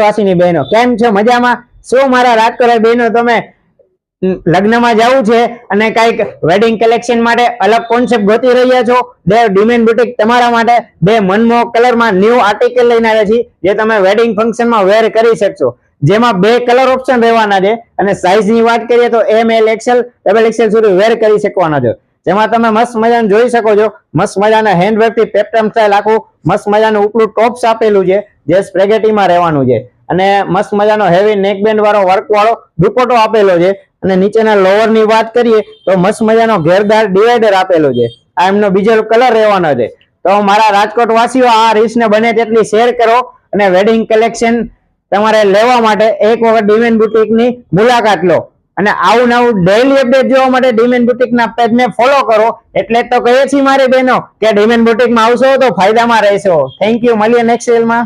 રાજકોટવાસીની બહેનો કેમ છો? મજામાં? શું મારા રાજકોટ બહેનો તમે લગ્નમાં જવું છે અને કઈક વેડિંગ કલેક્શન માટે અલગ કોન્સેપ્ટ ગોતી રહ્યા છો? દેવ ડિમેન્ડ બુટીક તમારા માટે બે મનમોહક કલરમાં ન્યૂ આર્ટિકલ લઈને આવ્યા છે જે તમે વેડિંગ ફંક્શનમાં વેર કરી શકશો, જેમાં બે કલર ઓપ્શન રહેવાના છે અને સાઈઝની વાત કરીએ તો ML XL ડબલ XL સુધી વેર કરી શકવાના છે, જેમાં તમે મસ્ત મજાનું જોઈ શકો છો. મસ્ત મજાના હેન્ડવર્ક થી પેટર્ન સ્ટાઇલ આખું મસ્ત મજાનું ઉપલું ટોપ્સ આપેલું છે જે સ્પેગેટીમાં રહેવાનું છે અને મસ્ત મજાનો હેવી નેકબેન્ડ વાળો વર્ક વાળો દુપટ્ટો આપેલો છે અને નીચેના લોવર ની વાત કરીએ તો મસ્ત મજાનો ઘેરદાર ડિવાઈડર આપેલો છે. આ એમનો બીજો કલર રહેવાનો છે. તો મારા રાજકોટ વાસીઓ આ રીલ્સને બને તેટલી શેર કરો અને વેડિંગ કલેક્શન તમારે લેવા માટે એક વખત ડિમેન્ડ બુટીકની મુલાકાત લો અને આવું નવું ડેઈલી અપડેટ જોવા માટે ડિમેન્ડ બુટીકના પેજને ફોલો કરો. એટલે તો કહીએ છીએ મારી બહેનો કે ડિમેન્ડ બુટીકમાં આવશો તો ફાયદામાં રહેશો. Thank you. મળીએ નેક્સ્ટ રીલમાં.